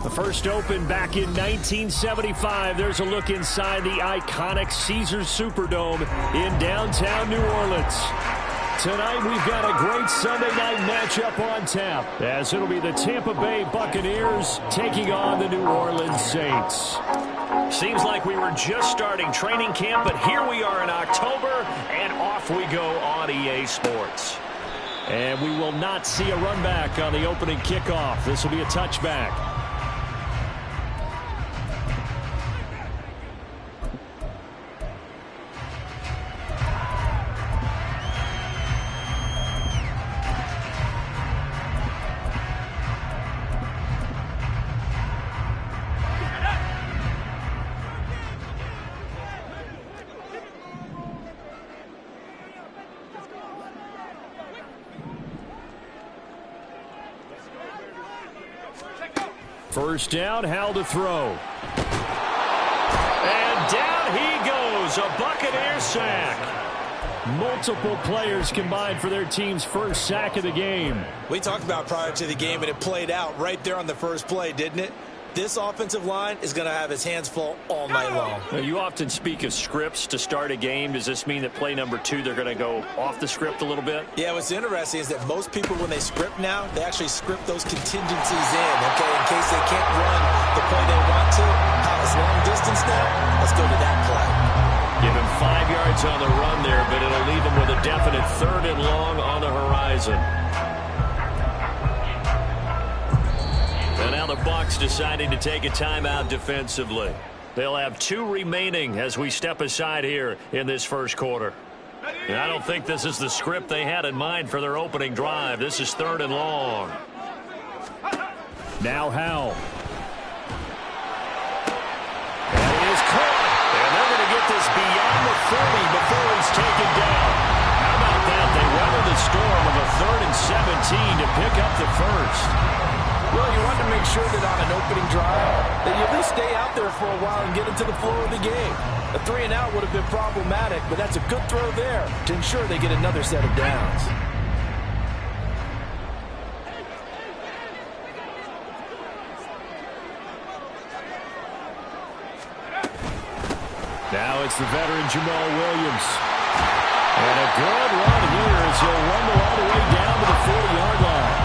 The first opened back in 1975. There's a look inside the iconic Caesars Superdome in downtown New Orleans. Tonight we've got a great Sunday night matchup on tap, as it'll be the Tampa Bay Buccaneers taking on the New Orleans Saints. Seems like we were just starting training camp, but here we are in October, and off we go on EA Sports. And we will not see a run back on the opening kickoff. This will be a touchback. First down, Howell to throw. And down he goes, a Buccaneer sack. Multiple players combined for their team's first sack of the game. We talked about prior to the game, and it played out right there on the first play, didn't it? This offensive line is going to have his hands full all night long. Now, you often speak of scripts to start a game. Does this mean that play number 2, they're going to go off the script a little bit? Yeah, what's interesting is that most people, when they script now, they actually script those contingencies in case they can't run the play they want to. It's long distance now. Let's go to that play. Give him 5 yards on the run there, but it'll leave him with a definite 3rd and long on the horizon. And now the Bucs deciding to take a timeout defensively. They'll have 2 remaining as we step aside here in this first quarter. And I don't think this is the script they had in mind for their opening drive. This is 3rd and long. Now Howell. And he is caught. And they're going to get this beyond the 30 before he's taken down. How about that? They weather the storm of a 3rd and 17 to pick up the first. Well, you want to make sure that on an opening drive that you at least stay out there for a while and get into the flow of the game. A 3 and out would have been problematic, but that's a good throw there to ensure they get another set of downs. Now it's the veteran Jamal Williams. And a good run here as he'll rumble all the way down to the 40-yard line.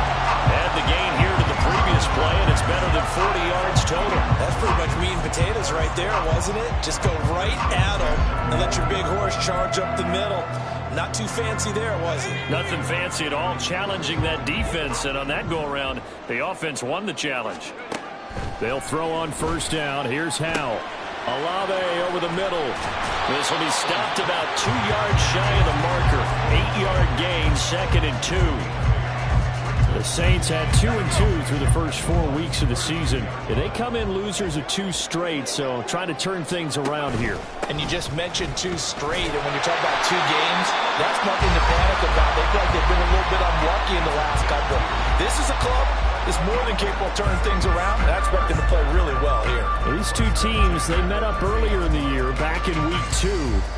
Add the gain here to the previous play, and it's better than 40 yards total. That's pretty much meat and potatoes right there, wasn't it? Just go right at them and let your big horse charge up the middle. Not too fancy there, was it? Nothing fancy at all, challenging that defense, and on that go-around, the offense won the challenge. They'll throw on first down. Here's Howell. Olave over the middle. This will be stopped about 2 yards shy of the marker. 8-yard gain, 2nd and 2. The Saints had 2 and 2 through the first 4 weeks of the season. They come in losers of 2 straight, so trying to turn things around here. And you just mentioned 2 straight, and when you talk about 2 games, that's nothing to panic about. They feel like they've been a little bit unlucky in the last couple. This is a club that's more than capable of turning things around, and I expect them to play really well here. These 2 teams, they met up earlier in the year, back in week 2,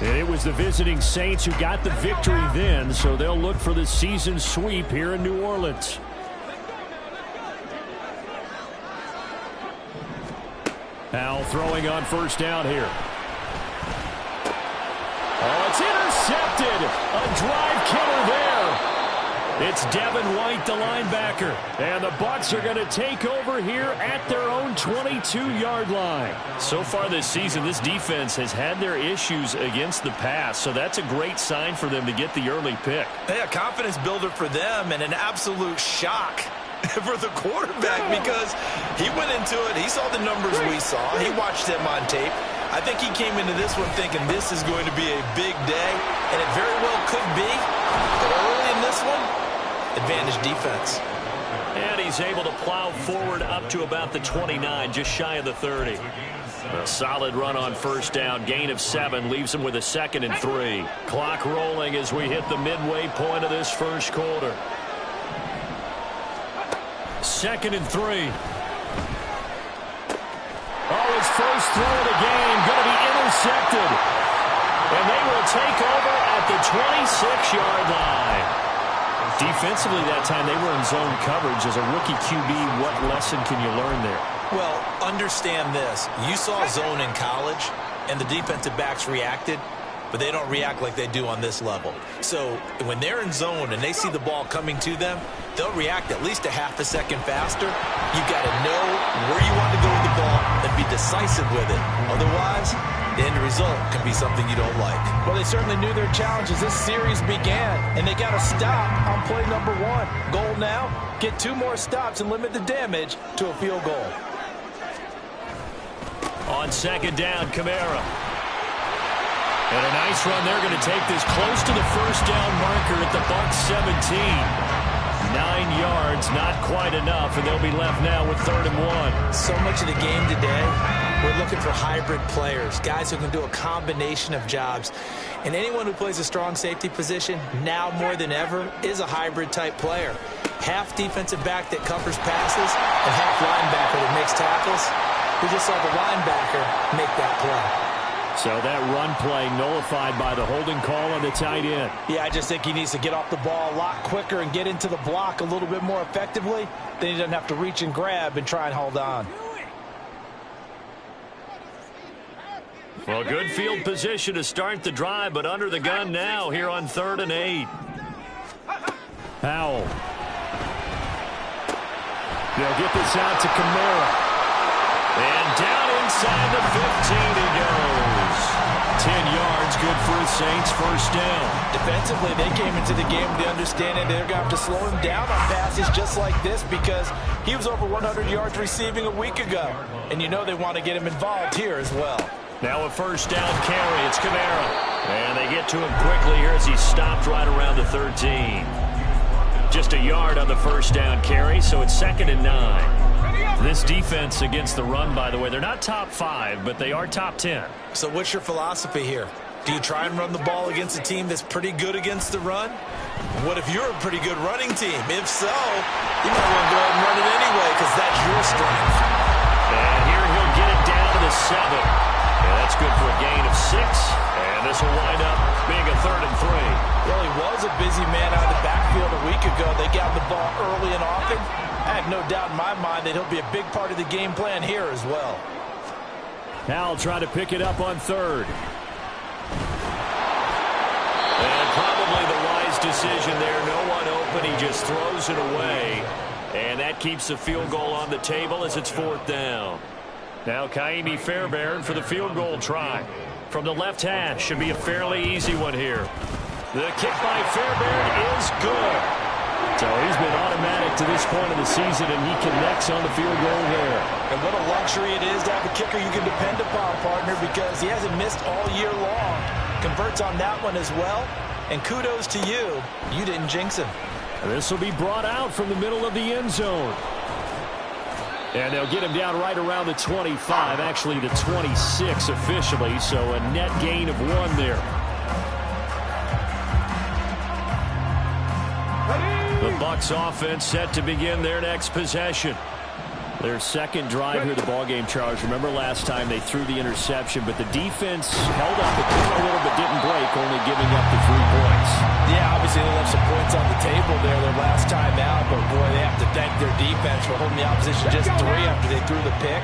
and it was the visiting Saints who got the victory then, so they'll look for the season sweep here in New Orleans. Howell throwing on first down here. Oh, it's intercepted. A drive killer there. It's Devin White, the linebacker. And the Bucs are going to take over here at their own 22-yard line. So far this season, this defense has had their issues against the pass, so that's a great sign for them to get the early pick. Hey, a confidence builder for them and an absolute shock for the quarterback because he went into it. He saw the numbers we saw. He watched them on tape. I think he came into this one thinking this is going to be a big day, and it very well could be. But early in this one, advantage defense. And he's able to plow forward up to about the 29, just shy of the 30. A solid run on first down. Gain of 7 leaves him with a 2nd and 3. Clock rolling as we hit the midway point of this first quarter. 2nd and 3. Oh, his first throw of the game going to be intercepted. And they will take over at the 26-yard line. Defensively that time, they were in zone coverage. As a rookie QB, what lesson can you learn there? Well, understand this. You saw zone in college, and the defensive backs reacted, but they don't react like they do on this level. So when they're in zone and they see the ball coming to them, they'll react at least a half a second faster. You've got to know where you want to go with the ball and be decisive with it. Otherwise, the end result can be something you don't like. Well, they certainly knew their challenge as this series began, and they got to stop on play number 1. Goal now, get 2 more stops and limit the damage to a field goal. On second down, Kamara. And a nice run. They're going to take this close to the first down marker at the Bucs 17. 9 yards, not quite enough, and they'll be left now with 3rd and 1. So much of the game today, we're looking for hybrid players, guys who can do a combination of jobs. And anyone who plays a strong safety position, now more than ever, is a hybrid type player. Half defensive back that covers passes and half linebacker that makes tackles. We just saw the linebacker make that play. So that run play nullified by the holding call on the tight end. Yeah, I just think he needs to get off the ball a lot quicker and get into the block a little bit more effectively. Then he doesn't have to reach and grab and try and hold on. Well, good field position to start the drive, but under the gun now here on 3rd and 8. Powell. They'll get this out to Kamara. And down inside the 15 he goes. 10 yards, good for the Saints, first down. Defensively, they came into the game with the understanding they're going to have to slow him down on passes just like this because he was over 100 yards receiving a week ago. And you know they want to get him involved here as well. Now a first down carry. It's Kamara. And they get to him quickly here as he stopped right around the 13. Just a yard on the first down carry, so it's 2nd and 9. This defense against the run, by the way, they're not top 5, but they are top 10. So what's your philosophy here? Do you try and run the ball against a team that's pretty good against the run? What if you're a pretty good running team? If so, you might want to go ahead and run it anyway because that's your strength. And here he'll get it down to the 7. And that's good for a gain of 6. And this will wind up being a 3rd and 3. Well, he was a busy man out of the backfield a week ago. They got the ball early and often. I have no doubt in my mind that he'll be a big part of the game plan here as well. Powell trying to pick it up on 3rd. And probably the wise decision there. No one open. He just throws it away. And that keeps the field goal on the table as it's 4th down. Now Kaimi Fairbairn for the field goal try. From the left hash, should be a fairly easy one here. The kick by Fairbairn is good. So he's been automatic to this point of the season, and he connects on the field goal there. And what a luxury it is to have a kicker you can depend upon, partner, because he hasn't missed all year long. Converts on that one as well. And kudos to you. You didn't jinx him. And this will be brought out from the middle of the end zone. And they'll get him down right around the 25, actually the 26 officially, so a net gain of 1 there. The Bucs offense set to begin their next possession. Their second drive here, the ballgame, Charles. Remember last time they threw the interception, but the defense held up the pen a little but didn't break, only giving up the 3 points. Yeah, obviously they left some points on the table there their last time out, but boy, they have to thank their defense for holding the opposition just 3 after they threw the pick.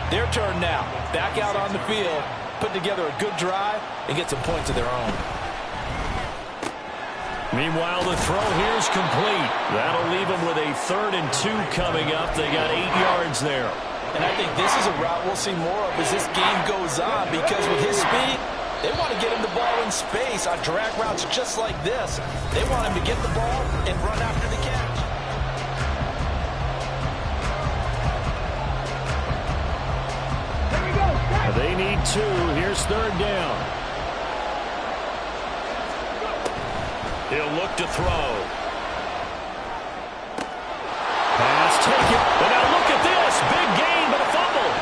Their turn now. Back out on the field, put together a good drive, and get some points of their own. Meanwhile, the throw here's complete. That'll leave them with a 3rd and 2 coming up. They got 8 yards there. And I think this is a route we'll see more of as this game goes on, because with his speed, they want to get him the ball in space on drag routes just like this. They want him to get the ball and run after the catch. There we go. They need 2. Here's 3rd down. He'll look to throw. Pass taken. And now look at this. Big gain, but a fumble.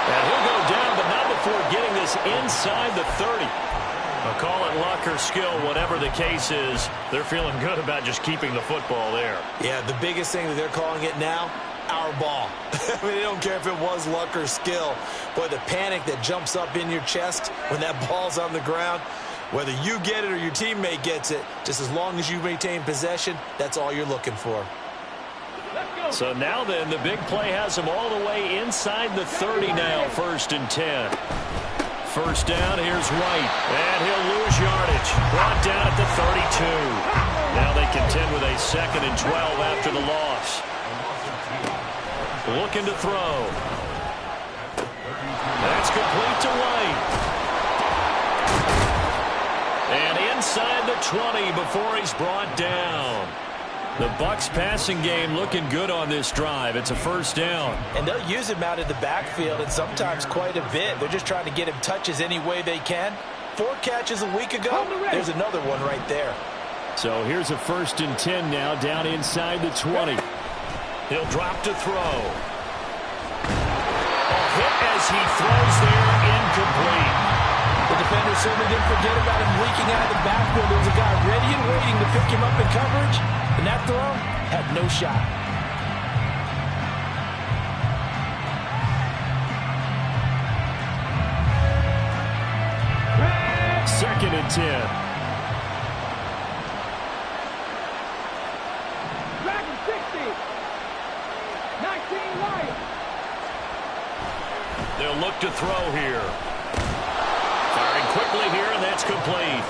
And he'll go down, but not before getting this inside the 30. I'll call it luck or skill, whatever the case is. They're feeling good about just keeping the football there. Yeah, the biggest thing that they're calling it now, our ball. I mean, they don't care if it was luck or skill. Boy, the panic that jumps up in your chest when that ball's on the ground, whether you get it or your teammate gets it, just as long as you maintain possession, that's all you're looking for. Let's go. So now then, the big play has him all the way inside the 30 now, 1st and 10. First down, here's White. And he'll lose yardage. Brought down at the 32. Now they contend with a 2nd and 12 after the loss. Looking to throw. That's complete to White. And inside the 20 before he's brought down. The Bucs passing game looking good on this drive. It's a 1st down. And they'll use him out of the backfield, and sometimes quite a bit. They're just trying to get him touches any way they can. 4 catches a week ago. There's another one right there. So here's a 1st and 10 now, down inside the 20. He'll drop to throw. A hit as he throws there, incomplete. The defender certainly didn't forget about him leaking out of the backfield. There was a guy ready and waiting to pick him up in coverage, and that throw had no shot. Second and 10. Dragon 60. 19 Lions. They'll look to throw here. Firing quickly here, and that's complete.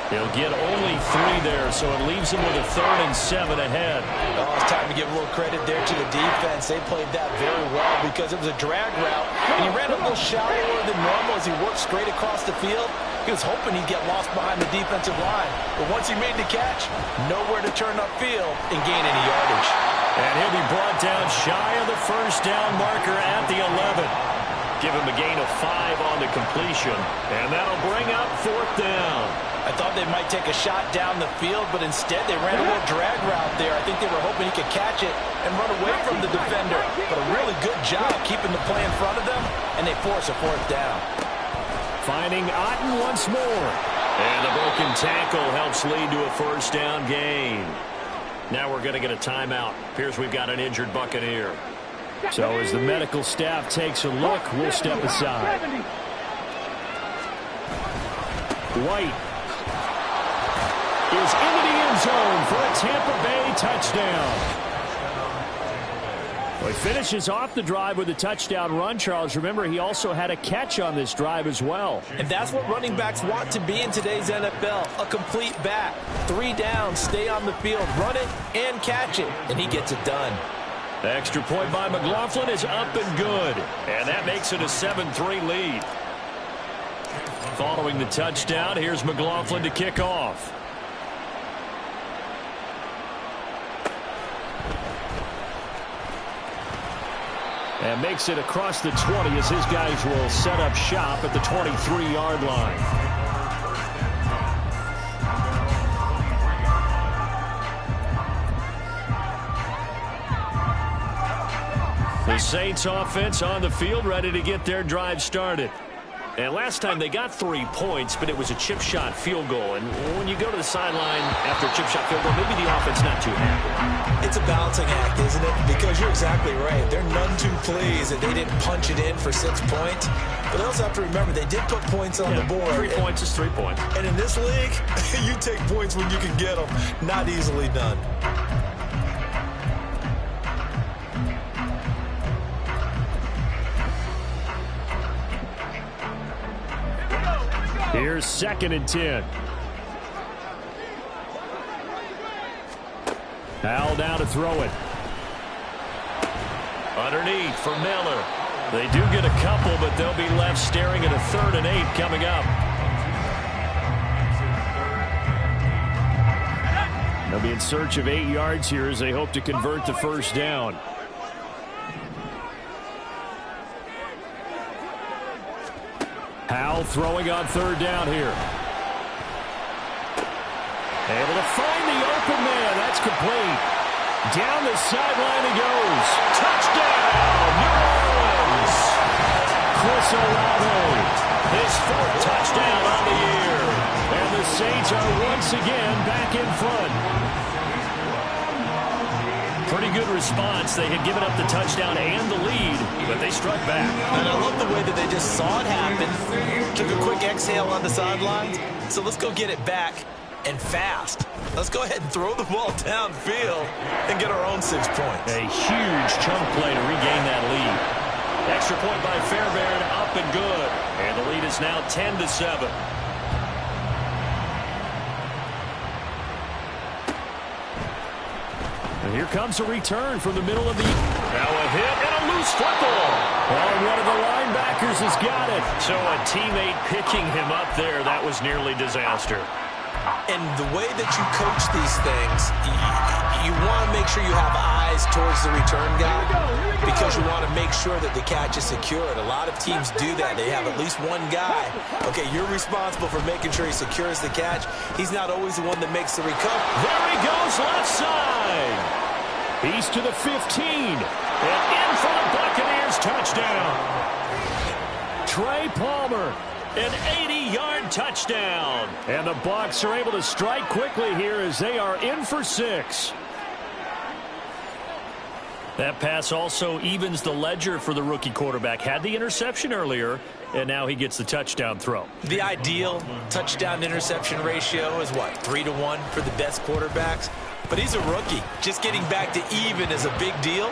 He'll get only 3 there, so it leaves him with a 3rd and 7 ahead. Oh, it's time to give a little credit there to the defense. They played that very well because it was a drag route, and he ran a little shallower than normal as he worked straight across the field. He was hoping he'd get lost behind the defensive line, but once he made the catch, nowhere to turn upfield and gain any yardage. And he'll be brought down shy of the 1st down marker at the 11. Give him a gain of 5 on the completion, and that'll bring up 4th down. I thought they might take a shot down the field, but instead they ran a little drag route there. I think they were hoping he could catch it and run away from the defender. But a really good job keeping the play in front of them, and they force a 4th down. Finding Otten once more. And the broken tackle helps lead to a 1st down gain. Now we're going to get a timeout. Appears we've got an injured Buccaneer. So as the medical staff takes a look, we'll step aside. White is into the end zone for a Tampa Bay touchdown. Well, he finishes off the drive with a touchdown run, Charles. Remember, he also had a catch on this drive as well. And that's what running backs want to be in today's NFL, a complete back. 3 downs, stay on the field, run it, and catch it, and he gets it done. The extra point by McLaughlin is up and good, and that makes it a 7-3 lead. Following the touchdown, here's McLaughlin to kick off. And makes it across the 20 as his guys will set up shop at the 23-yard line. The Saints offense on the field, ready to get their drive started. And last time they got 3 points, but it was a chip shot field goal. And when you go to the sideline after a chip shot field goal, maybe the offense not too happy. It's a balancing act, isn't it? Because you're exactly right. They're none too pleased that they didn't punch it in for 6 points. But they also have to remember they did put points on the board. 3 points is 3 points. And in this league, you take points when you can get them. Not easily done. Here's 2nd and 10. Hal down to throw it. Underneath for Miller. They do get a couple, but they'll be left staring at a 3rd and 8 coming up. They'll be in search of 8 yards here as they hope to convert the 1st down. Hal throwing on 3rd down here. Able to find the open man. That's complete. Down the sideline he goes. Touchdown, New Orleans. Chris Olave, his 4th touchdown on the year. And the Saints are once again back in front. Pretty good response. They had given up the touchdown and the lead, but they struck back. And I love the way that they just saw it happen. Took a quick exhale on the sidelines. So let's go get it back and fast. Let's go ahead and throw the ball downfield and get our own 6 points. A huge chunk play to regain that lead. Extra point by Fairbairn, up and good. And the lead is now 10-7. And here comes a return from the middle of the... Now a hit and a loose football. And one of the linebackers has got it. So a teammate picking him up there, that was nearly disaster. And the way that you coach these things, you want to make sure you have eyes towards the return guy because you want to make sure that the catch is secured. A lot of teams do that. They have at least one guy. Okay, you're responsible for making sure he secures the catch. He's not always the one that makes the recovery. There he goes, left side. He's to the 15. And in for the Buccaneers touchdown. Trey Palmer. An 80-yard touchdown. And the Bucs are able to strike quickly here as they are in for 6. That pass also evens the ledger for the rookie quarterback. Had the interception earlier, and now he gets the touchdown throw. The ideal touchdown-interception ratio is what, 3-to-1 for the best quarterbacks? But he's a rookie. Just getting back to even is a big deal.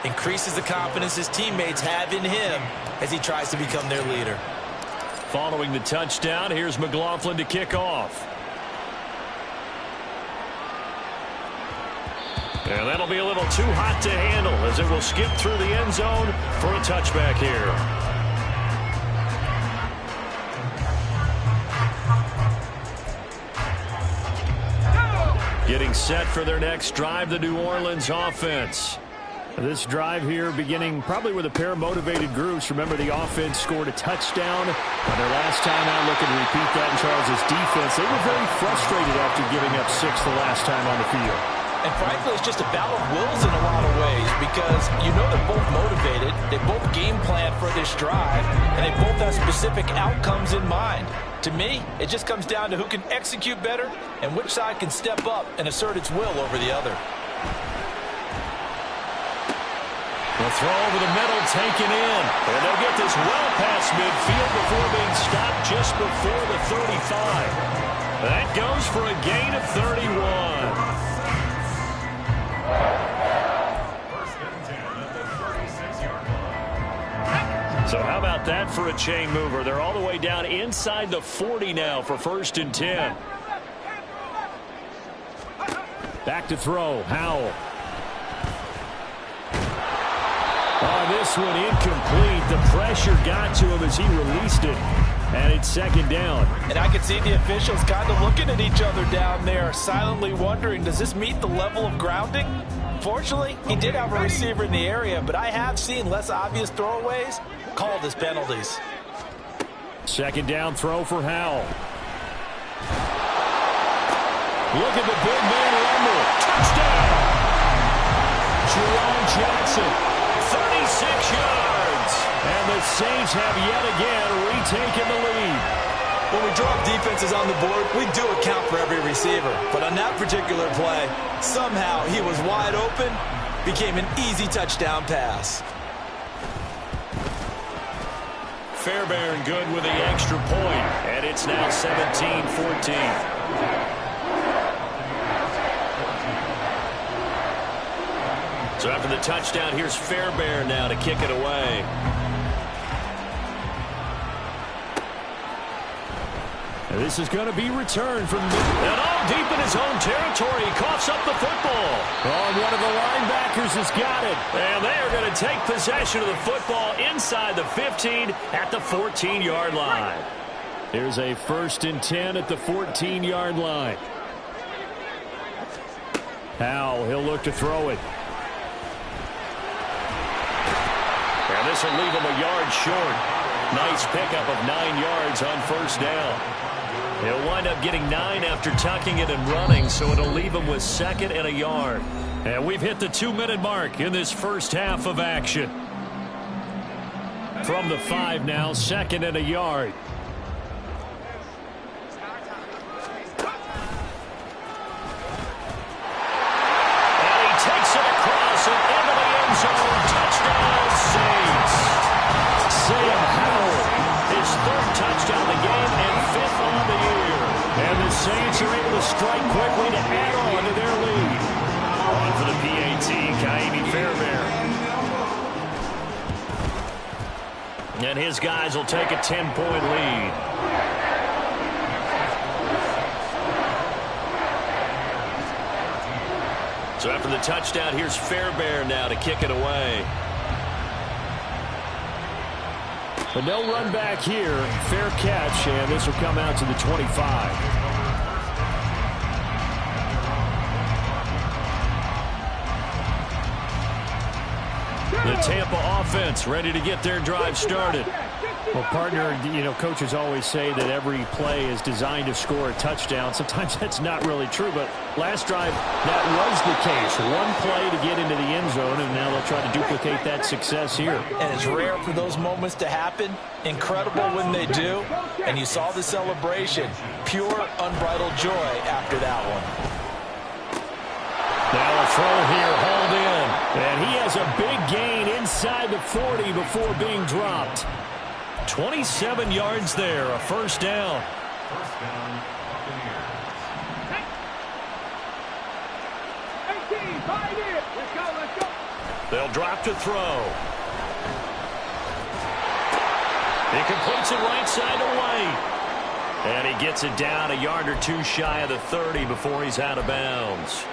Increases the confidence his teammates have in him as he tries to become their leader. Following the touchdown, here's McLaughlin to kick off. And that'll be a little too hot to handle as it will skip through the end zone for a touchback here. Getting set for their next drive, the New Orleans offense. This drive here beginning probably with a pair of motivated groups. Remember, the offense scored a touchdown on their last time out, looking to repeat that in Charles' defense. They were very frustrated after giving up 6 the last time on the field. And frankly, it's just a battle of wills in a lot of ways because you know they're both motivated. They both game plan for this drive, and they both have specific outcomes in mind. To me, it just comes down to who can execute better and which side can step up and assert its will over the other. The throw over the middle taken in. And they'll get this well past midfield before being stopped just before the 35. That goes for a gain of 31. So how about that for a chain mover? They're all the way down inside the 40 now for 1st and 10. Back to throw, Howell. Oh, this one incomplete. The pressure got to him as he released it. And it's 2nd down. And I can see the officials kind of looking at each other down there, silently wondering, does this meet the level of grounding? Fortunately, he did have a receiver in the area, but I have seen less obvious throwaways called as penalties. 2nd down throw for Howell. Look at the big man rumble. Touchdown! Jerome Jackson. 36 yards. And the Saints have yet again retaken the lead. When we drop defenses on the board, we do account for every receiver. But on that particular play, somehow he was wide open, became an easy touchdown pass. Fairbairn good with the extra point. And it's now 17-14. So after the touchdown, here's Fairbairn now to kick it away. And this is going to be returned from and all deep in his own territory. He coughs up the football. Oh, and one of the linebackers has got it. And they are going to take possession of the football inside the 15 at the 14-yard line. Here's a 1st and 10 at the 14-yard line. Howell, he'll look to throw it. And this will leave him a yard short. Nice pickup of 9 yards on 1st down. He'll wind up getting 9 after tucking it and running, so it'll leave him with 2nd and a yard. And we've hit the 2-minute mark in this first half of action. From the 5 now, 2nd and a yard. And he takes it across and into the end zone. Touchdown, Saints. Sam Howell, his 3rd touchdown of the game and 5th on the year. And the Saints are able to strike quickly to add on to their lead. On for the PAT, Kaimi Fairbairn. And his guys will take a 10-point lead. So after the touchdown, here's Fairbairn now to kick it away. But no run back here. Fair catch, and this will come out to the 25. The Tampa offense ready to get their drive started. Well, partner, you know, coaches always say that every play is designed to score a touchdown. Sometimes that's not really true, but last drive, that was the case. One play to get into the end zone, and now they'll try to duplicate that success here. And it's rare for those moments to happen. Incredible when they do. And you saw the celebration. Pure, unbridled joy after that one. Now a throw here, hauled in. And he has a big gain inside the 40 before being dropped. 27 yards there, a first down. They'll drop to throw. He completes it right side away. And he gets it down a yard or two shy of the 30 before he's out of bounds.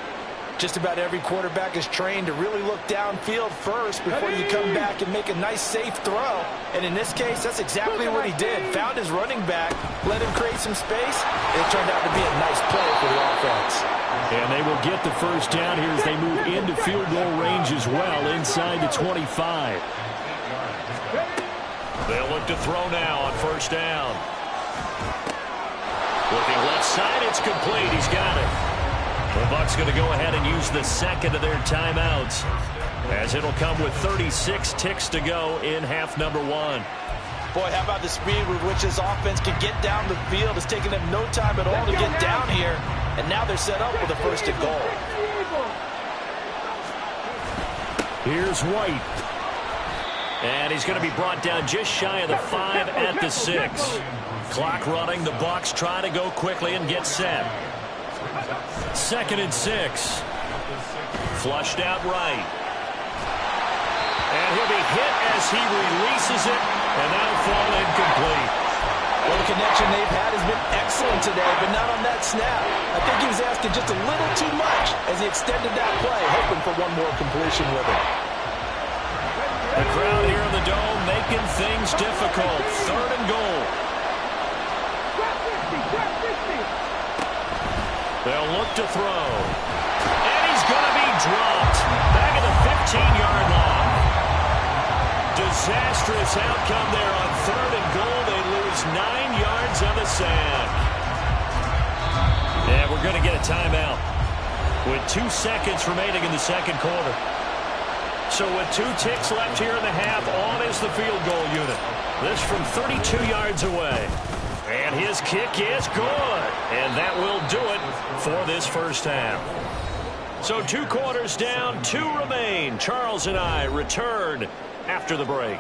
Just about every quarterback is trained to really look downfield first before you come back and make a nice, safe throw. And in this case, that's exactly what he did. Found his running back, let him create some space. It turned out to be a nice play for the offense. And they will get the first down here as they move into field goal range as well inside the 25. They'll look to throw now on first down. Looking left side, it's complete. He's got it. The Bucs going to go ahead and use the second of their timeouts, as it'll come with 36 ticks to go in half number one. Boy, how about the speed with which this offense can get down the field? It's taken them no time at all to get down here, and now they're set up with a first and goal. Here's White. And he's going to be brought down just shy of the 5 at the 6. Clock running. The Bucs try to go quickly and get set. 2nd and 6. Flushed out right. And he'll be hit as he releases it, and that'll fall incomplete. Well, the connection they've had has been excellent today, but not on that snap. I think he was asking just a little too much as he extended that play, hoping for one more completion with it. The crowd here in the Dome making things difficult. 3rd and goal. They'll look to throw. And he's going to be dropped. Back at the 15-yard line. Disastrous outcome there on 3rd and goal. They lose 9 yards on the sack. And we're going to get a timeout with 2 seconds remaining in the second quarter. So with 2 ticks left here in the half, on is the field goal unit. This from 32 yards away. And his kick is good. And that will do it for this first half. So 2 quarters down, 2 remain. Charles and I return after the break.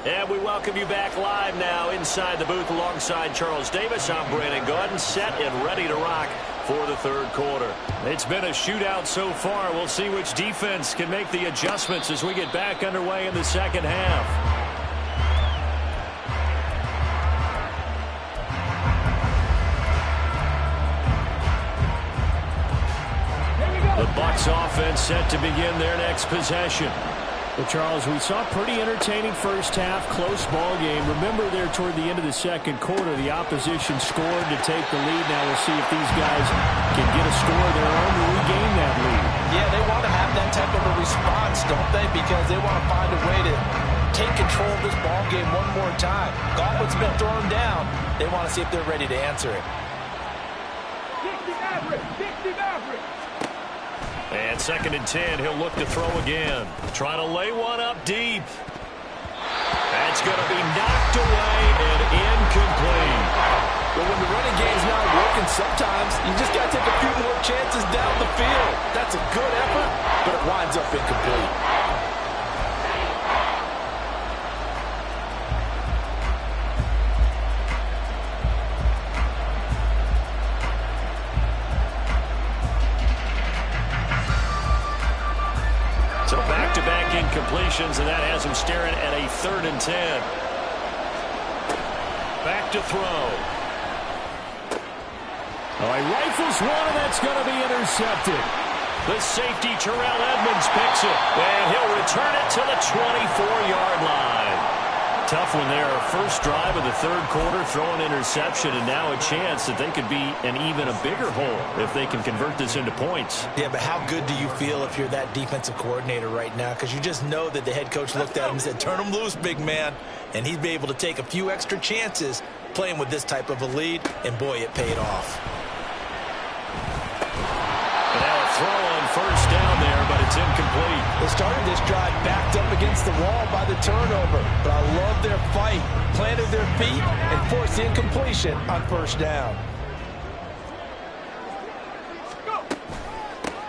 And we welcome you back live now inside the booth alongside Charles Davis. I'm Brandon Gordon, set and ready to rock for the third quarter. It's been a shootout so far. We'll see which defense can make the adjustments as we get back underway in the second half. The Bucs offense set to begin their next possession. Well, Charles, we saw a pretty entertaining first half, close ball game. Remember there toward the end of the second quarter, the opposition scored to take the lead. Now we'll see if these guys can get a score of their own to regain that lead. Yeah, they want to have that type of a response, don't they? Because they want to find a way to take control of this ball game one more time. Gauntlet's been thrown down. They want to see if they're ready to answer it. 60 average, 60 average. And 2nd and 10, he'll look to throw again. Trying to lay one up deep. That's going to be knocked away and incomplete. Well, when the running game's not working, sometimes you just got to take a few more chances down the field. That's a good effort, but it winds up incomplete. So back-to-back incompletions, and that has him staring at a 3rd and 10. Back to throw. Oh, he rifles one, and that's going to be intercepted. The safety, Terrell Edmonds, picks it, and he'll return it to the 24-yard line. Tough one there. First drive of the 3rd quarter, throw an interception, and now a chance that they could be an even a bigger hole if they can convert this into points. Yeah, but how good do you feel if you're that defensive coordinator right now? Because you just know that the head coach looked at him and said, turn him loose, big man. And he'd be able to take a few extra chances playing with this type of a lead, and boy, it paid off. And now a throw on first down there, but it's incomplete. They started this drive backed up against the wall by the turnover, but I love their fight, planted their feet, and forced the incompletion on first down.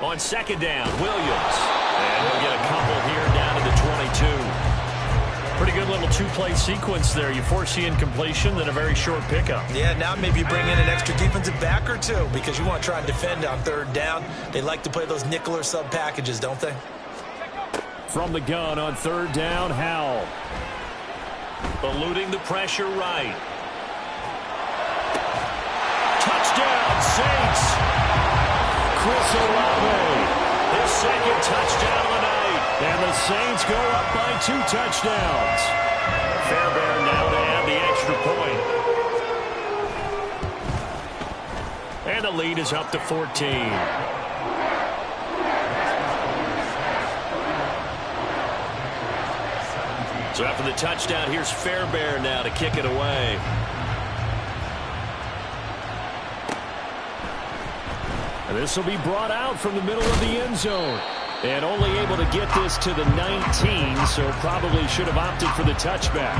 On 2nd down, Williams. And he'll get a couple here down to the 22. Pretty good little 2-play sequence there. You force the incompletion, then a very short pickup. Yeah, now maybe you bring in an extra defensive back or two because you want to try and defend on 3rd down. They like to play those nickel or sub packages, don't they? From the gun on 3rd down, Howell. Eluding the pressure right. Touchdown, Saints! Chris Olave, his 2nd touchdown of the night. And the Saints go up by 2 touchdowns. Fairbairn now to add the extra point. And the lead is up to 14. So after the touchdown, here's Fairbairn now to kick it away. And this will be brought out from the middle of the end zone. And only able to get this to the 19, so probably should have opted for the touchback.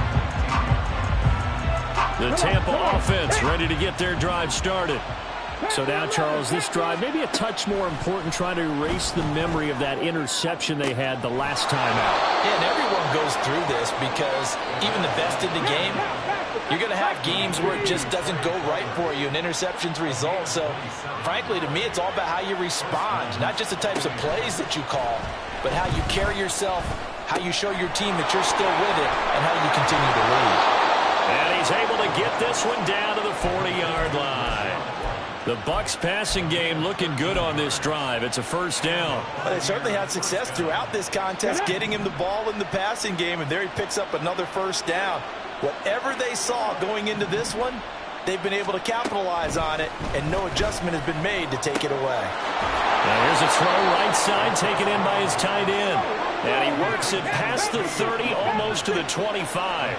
The Tampa offense ready to get their drive started. So now, Charles, this drive maybe a touch more important, trying to erase the memory of that interception they had the last time out. Yeah, and everyone goes through this because even the best in the game, you're going to have games where it just doesn't go right for you and interceptions result. So, frankly, to me, it's all about how you respond, not just the types of plays that you call, but how you carry yourself, how you show your team that you're still with it, and how you continue to lead. And he's able to get this one down to the 40-yard line. The Bucs passing game looking good on this drive. It's a first down. Well, they certainly had success throughout this contest, getting him the ball in the passing game, and there he picks up another first down. Whatever they saw going into this one, they've been able to capitalize on it, and no adjustment has been made to take it away. Now here's a throw right side taken in by his tight end. And he works it past the 30, almost to the 25.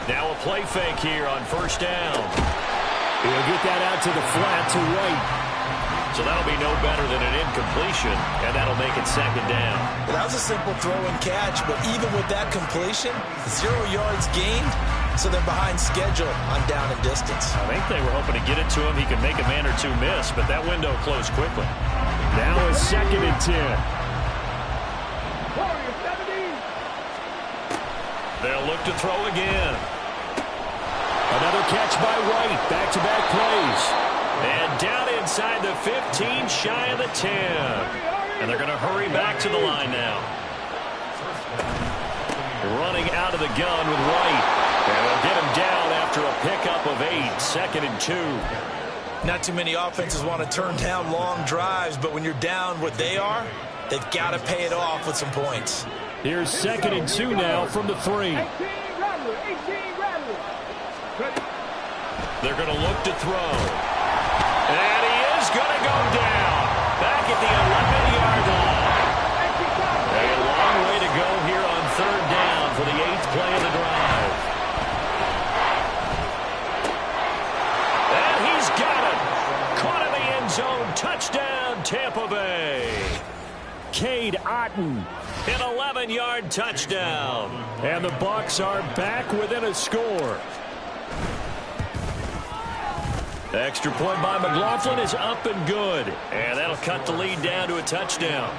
Now a play fake here on first down. He'll get that out to the flat to right. So that'll be no better than an incompletion, and that'll make it 2nd down. Well, that was a simple throw and catch, but even with that completion, 0 yards gained, so they're behind schedule on down and distance. I think they were hoping to get it to him. He could make a man or two miss, but that window closed quickly. Now it's 2nd and 10. They'll look to throw again. Another catch by White. Back-to-back plays. And down inside the 15, shy of the 10. And they're going to hurry back to the line now. Running out of the gun with White. And they'll get him down after a pickup of 8. 2nd and 2. Not too many offenses want to turn down long drives, but when you're down what they are, they've got to pay it off with some points. Here's 2nd and 2 now from the 3. They're going to look to throw. And he is going to go down. Back at the 11-yard line. A long way to go here on 3rd down for the 8th play of the drive. And he's got it. Caught in the end zone. Touchdown, Tampa Bay. Cade Otton, an 11-yard touchdown. And the Bucs are back within a score. The extra point by McLaughlin is up and good. And that'll cut the lead down to a touchdown.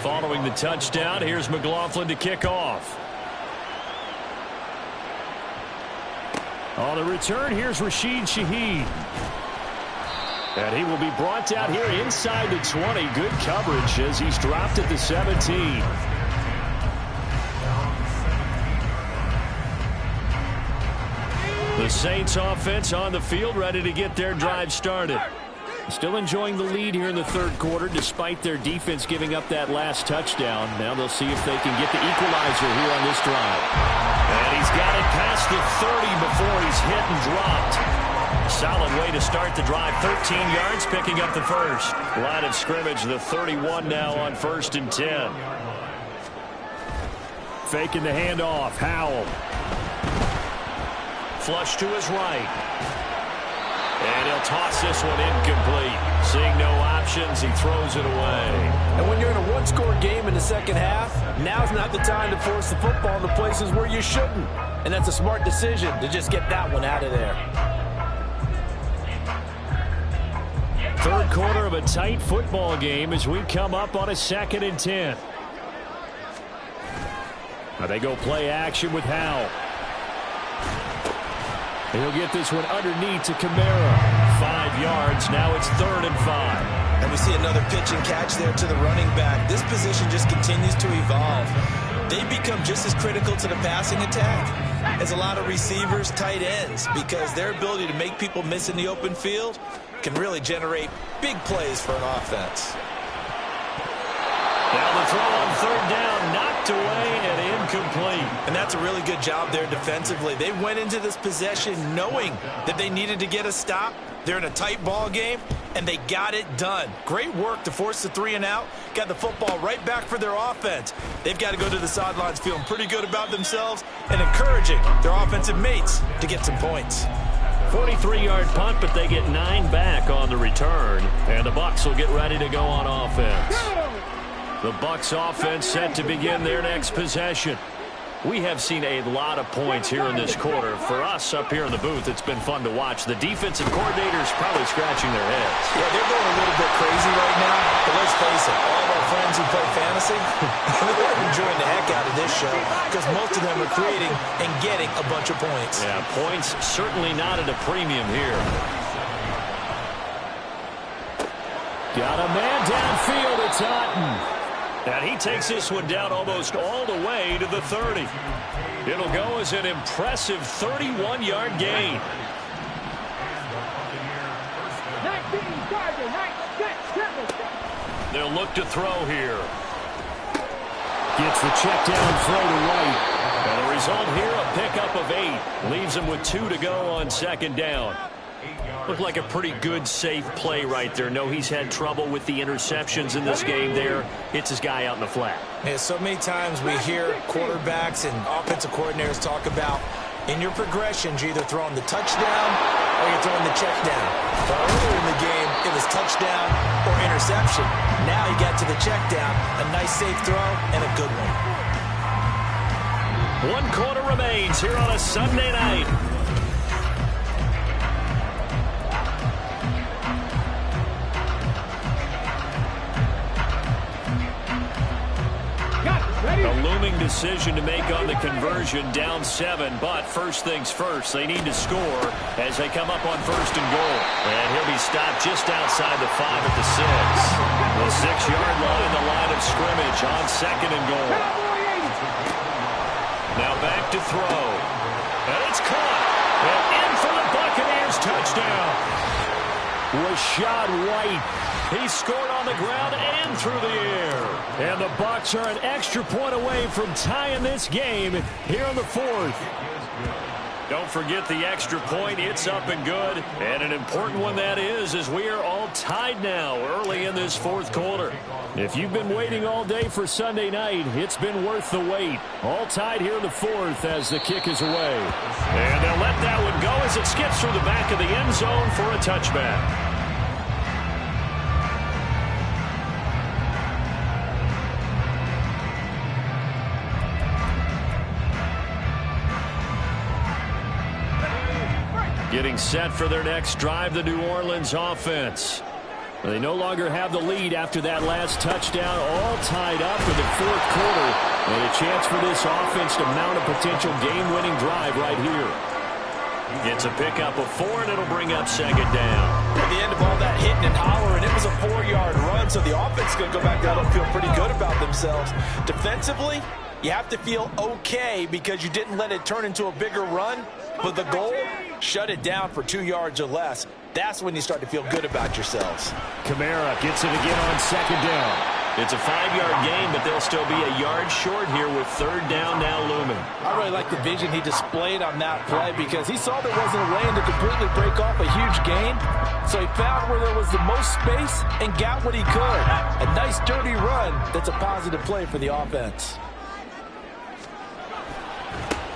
Following the touchdown, here's McLaughlin to kick off. On the return, here's Rashid Shaheed. And he will be brought down here inside the 20. Good coverage as he's dropped at the 17. The Saints offense on the field, ready to get their drive started. Still enjoying the lead here in the third quarter, despite their defense giving up that last touchdown. Now they'll see if they can get the equalizer here on this drive. And he's got it past the 30 before he's hit and dropped. Solid way to start the drive. 13 yards, picking up the first. Line of scrimmage, the 31 now on 1st and 10. Faking the handoff. Howell. Flush to his right. And he'll toss this one incomplete. Seeing no options, he throws it away. And when you're in a one-score game in the second half, now's not the time to force the football in the places where you shouldn't. And that's a smart decision to just get that one out of there. Third quarter of a tight football game as we come up on a 2nd and 10. Now they go play action with Howell. He'll get this one underneath to Kamara. 5 yards. Now it's 3rd and 5. And we see another pitch and catch there to the running back. This position just continues to evolve. They become just as critical to the passing attack as a lot of receivers, tight ends, because their ability to make people miss in the open field can really generate big plays for an offense. Now the throw on 3rd down, knocked away and incomplete. And that's a really good job there defensively. They went into this possession knowing that they needed to get a stop. They're in a tight ball game, and they got it done. Great work to force the 3 and out. Got the football right back for their offense. They've got to go to the sidelines feeling pretty good about themselves and encouraging their offensive mates to get some points. 43-yard punt, but they get 9 back on the return. And the Bucs will get ready to go on offense. The Bucs offense set to begin their next possession. We have seen a lot of points here in this quarter. For us up here in the booth, it's been fun to watch. The defensive coordinators probably scratching their heads. Yeah, they're going a little bit crazy right now. But let's face it, all of our friends who play fantasy, they're enjoying the heck out of this show because most of them are creating and getting a bunch of points. Yeah, points certainly not at a premium here. Got a man downfield. It's Otten. And he takes this one down almost all the way to the 30. It'll go as an impressive 31-yard gain. 19, Charger, 9, 6, 7. They'll look to throw here. Gets the check down throw to right. And the result here, a pickup of 8. Leaves him with 2 to go on 2nd down. Looked like a pretty good, safe play right there. No, he's had trouble with the interceptions in this game there. Hits his guy out in the flat. Yeah, so many times we hear quarterbacks and offensive coordinators talk about in your progressions, you're either throwing the touchdown or you're throwing the check down. But earlier in the game, it was touchdown or interception. Now he got to the check down. A nice, safe throw and a good one. 1 quarter remains here on a Sunday night. A looming decision to make on the conversion, down 7, but first things first, they need to score as they come up on 1st and goal. And he'll be stopped just outside the 5 at the 6. The 6-yard line, the line of scrimmage on 2nd and goal. Now back to throw. And it's caught. And in for the Buccaneers, touchdown. Rashad White. He scored on the ground and through the air. And the Bucs are an extra point away from tying this game here in the 4th. Don't forget the extra point. It's up and good. And an important one that is, as we are all tied now early in this 4th quarter. If you've been waiting all day for Sunday night, it's been worth the wait. All tied here in the 4th as the kick is away. And they'll let that one go as it skips through the back of the end zone for a touchback. Getting set for their next drive, the New Orleans offense. They no longer have the lead after that last touchdown, all tied up in the 4th quarter. And a chance for this offense to mount a potential game-winning drive right here. It's a pickup of 4, and it'll bring up second down. At the end of all that hitting and hollering, it was a 4-yard run, so the offense is going to go back out and feel pretty good about themselves. Defensively, you have to feel okay because you didn't let it turn into a bigger run, but the goal, shut it down for 2 yards or less. That's when you start to feel good about yourselves. Kamara gets it again on second down. It's a 5-yard gain, but they'll still be a yard short here with third down now looming. I really like the vision he displayed on that play because he saw there wasn't a lane to completely break off a huge gain. So he found where there was the most space and got what he could. A nice dirty run that's a positive play for the offense.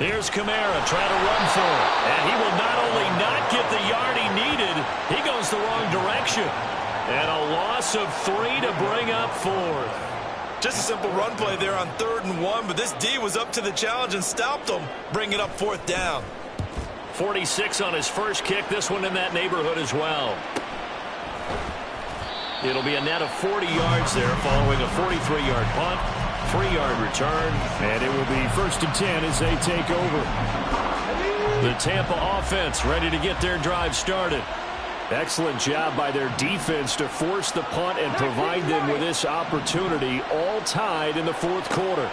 Here's Kamara trying to run for it. And he will not only not get the yard he needed, he goes the wrong direction. And a loss of 3 to bring up 4. Just a simple run play there on 3rd and 1, but this D was up to the challenge and stopped him, bringing up 4th down. 46 on his first kick, this one in that neighborhood as well. It'll be a net of 40 yards there following a 43-yard punt, 3-yard return, and it will be 1st and 10 as they take over. The Tampa offense ready to get their drive started. Excellent job by their defense to force the punt and provide them with this opportunity, all tied in the 4th quarter.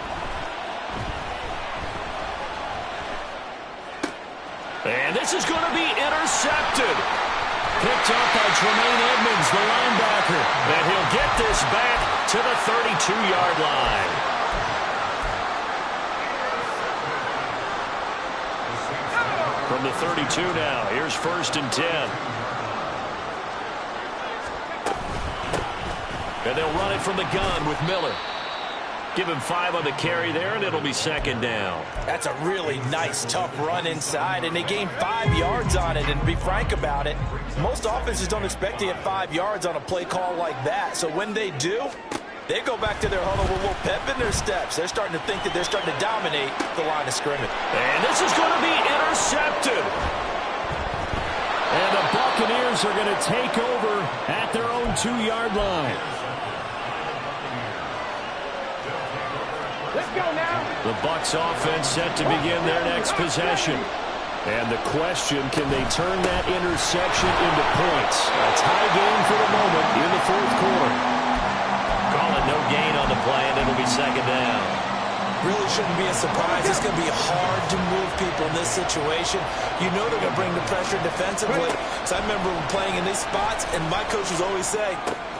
And this is going to be intercepted. Picked up by Tremaine Edmonds, the linebacker. And he'll get this back to the 32-yard line. From the 32 now, here's 1st and 10. And they'll run it from the gun with Miller. Give him 5 on the carry there, and it'll be 2nd down. That's a really nice, tough run inside, and they gained 5 yards on it. And to be frank about it, most offenses don't expect to get 5 yards on a play call like that. So when they do, they go back to their huddle with a little pep in their steps. They're starting to think that they're starting to dominate the line of scrimmage. And this is going to be intercepted. And the Buccaneers are going to take over at their own 2-yard line. Let's go now. The Bucs offense set to begin their next possession. And the question, can they turn that interception into points? A tie game for the moment in the 4th quarter. Call it no gain on the play, and it'll be 2nd down. Really shouldn't be a surprise. It's going to be hard to move people in this situation. You know they're going to bring the pressure defensively. So I remember playing in these spots, and my coaches always say,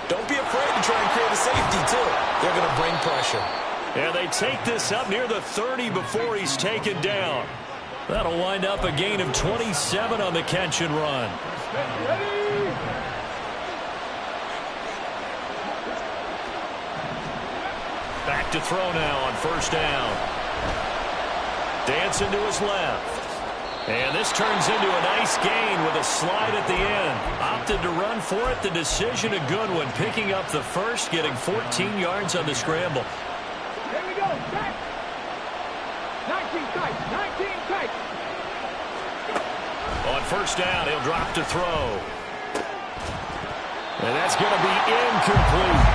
don't be afraid to try and create a safety, too. They're going to bring pressure. And they take this up near the 30 before he's taken down. That'll wind up a gain of 27 on the catch and run. Back to throw now on 1st down. Dancing to his left. And this turns into a nice gain with a slide at the end. Opted to run for it. The decision a good one. Picking up the first, getting 14 yards on the scramble. Here we go. Back. 19 tight. 19 tight. On 1st down, he'll drop to throw. And that's going to be incomplete.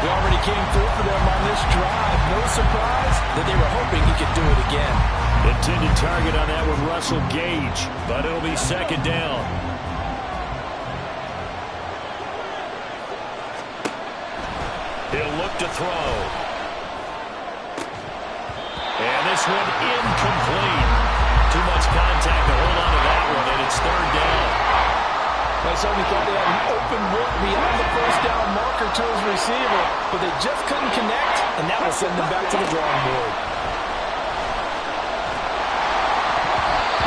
He already came through for them on this drive. No surprise that they were hoping he could do it again. Intended target on that one, Russell Gage. But it'll be 2nd down. He'll look to throw. And this one incomplete. Too much contact to hold on to that one, and it's 3rd down. They certainly thought they had an open look beyond the 1st down marker to his receiver, but they just couldn't connect, and that will send them back to the drawing board.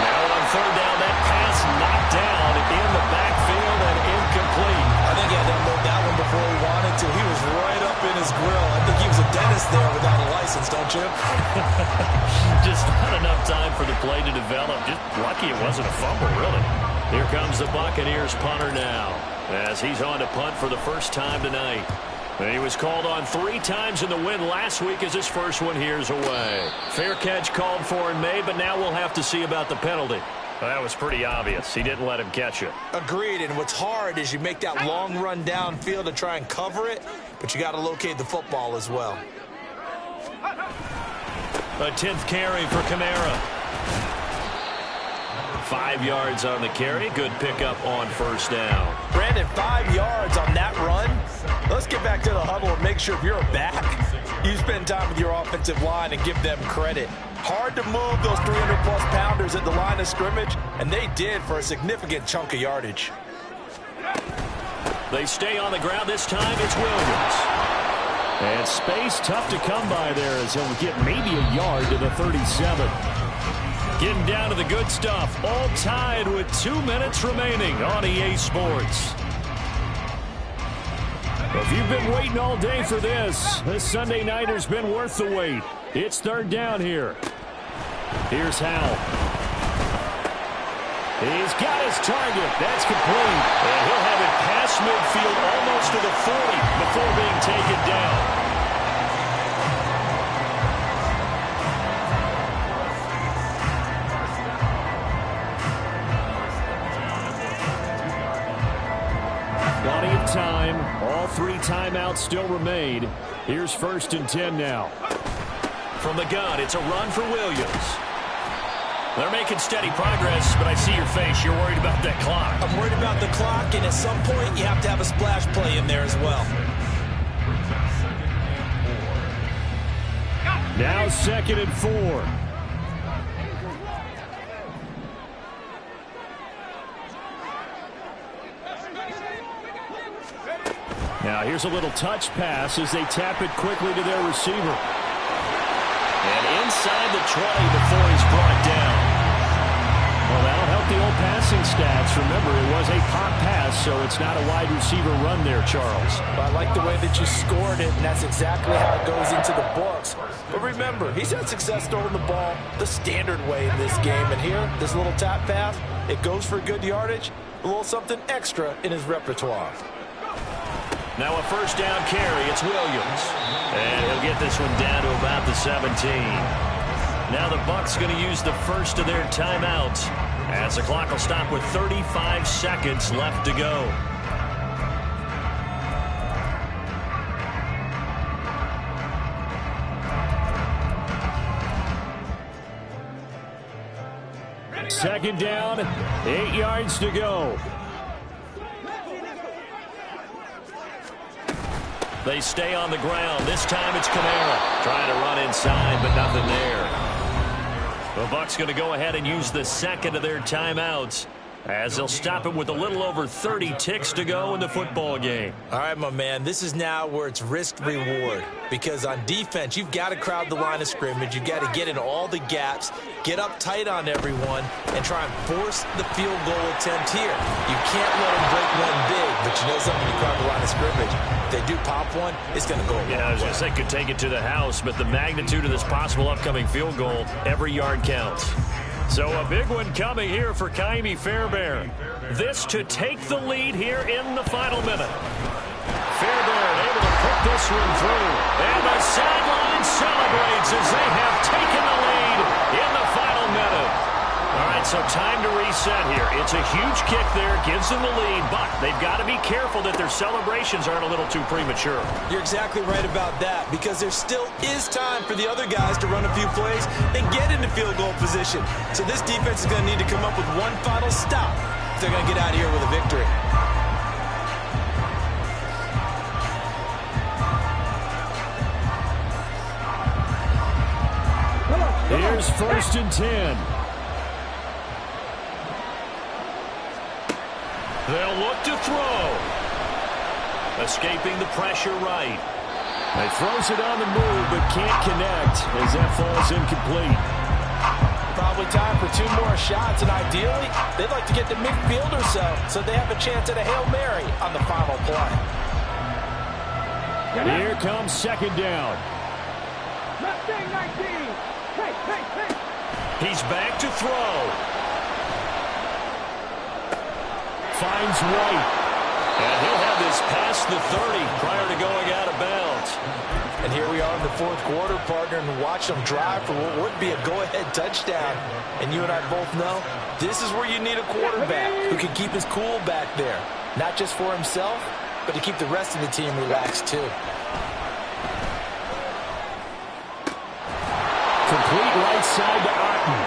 Now on 3rd down, that pass knocked down in the backfield and incomplete. I think he had to unload that one before he wanted to. He was right up in his grill. I think he was a dentist there without a license, don't you? Just not enough time for the play to develop. Just lucky it wasn't a fumble, really. Here comes the Buccaneers punter now, as he's on to punt for the first time tonight. And he was called on 3 times in the win last week as his first one here's away. Fair catch called for and made, but now we'll have to see about the penalty. Well, that was pretty obvious. He didn't let him catch it. Agreed, and what's hard is you make that long run downfield to try and cover it, but you got to locate the football as well. A 10th carry for Kamara. 5 yards on the carry. Good pickup on first down. Brandon, 5 yards on that run. Let's get back to the huddle and make sure if you're a back, you spend time with your offensive line and give them credit. Hard to move those 300-plus pounders at the line of scrimmage, and they did for a significant chunk of yardage. They stay on the ground. This time it's Williams. And space tough to come by there as he'll get maybe a yard to the 37. Getting down to the good stuff. All tied with 2 minutes remaining on EA Sports. If you've been waiting all day for this Sunday nighter's been worth the wait. It's third down here. Here's Howell. He's got his target. That's complete. And he'll have it past midfield almost to the 40 before being taken down. Plenty of time. All 3 timeouts still remain. Here's 1st and 10 now. From the gun, it's a run for Williams. They're making steady progress, but I see your face. You're worried about that clock. I'm worried about the clock, and at some point, you have to have a splash play in there as well. Now 2nd and 4. Now here's a little touch pass as they tap it quickly to their receiver. And inside the 20 before he's brought down. Well, that'll help the old passing stats. Remember, it was a pop pass, so it's not a wide receiver run there, Charles. Well, I like the way that you scored it, and that's exactly how it goes into the books. But remember, he's had success throwing the ball the standard way in this game. And here, this little tap pass, it goes for good yardage, a little something extra in his repertoire. Now a first down carry. It's Williams. And he'll get this one down to about the 17. Now the Bucs going to use the first of their timeouts as the clock will stop with 35 seconds left to go. Second down, 8 yards to go. They stay on the ground. This time it's Kamara trying to run inside, but nothing there. The Bucs going to go ahead and use the second of their timeouts as they'll stop it with a little over 30 ticks to go in the football game. All right, my man, this is now where it's risk-reward. Because on defense, you've got to crowd the line of scrimmage. You've got to get in all the gaps, get up tight on everyone, and try and force the field goal attempt here. You can't let them break one big, but you know something, you crowd the line of scrimmage. If they do pop one, it's going to go a long way. I was going to say could take it to the house, but the magnitude of this possible upcoming field goal, every yard counts. So a big one coming here for Kaimi Fairbairn. This to take the lead here in the final minute. Fairbairn able to put this one through. And the sideline celebrates as they have taken the lead in the final minute. All right, so time to reset here. It's a huge kick there, gives them the lead, but they've got to be careful that their celebrations aren't a little too premature. You're exactly right about that, because there still is time for the other guys to run a few plays and get into field goal position. So this defense is going to need to come up with one final stop if they're going to get out of here with a victory. Here's 1st and 10. They'll look to throw. Escaping the pressure right. They throws it on the move, but can't connect as that falls incomplete. Probably time for 2 more shots, and ideally, they'd like to get to midfield or so they have a chance at a Hail Mary on the final play. Here comes 2nd down. Mustang 19. Hey. He's back to throw. Finds White. And he'll have this past the 30 prior to going out of bounds. And here we are in the 4th quarter, partner, and watch them drive for what would be a go-ahead touchdown. And you and I both know this is where you need a quarterback who can keep his cool back there. Not just for himself, but to keep the rest of the team relaxed too. Complete right side to Otten.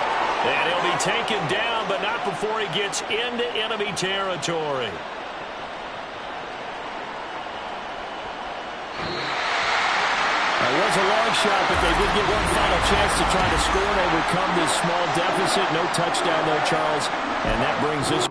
And he'll be taken down, but not before he gets into enemy territory. It was a long shot, but they did get one final chance to try to score and overcome this small deficit. No touchdown there, Charles. And that brings us...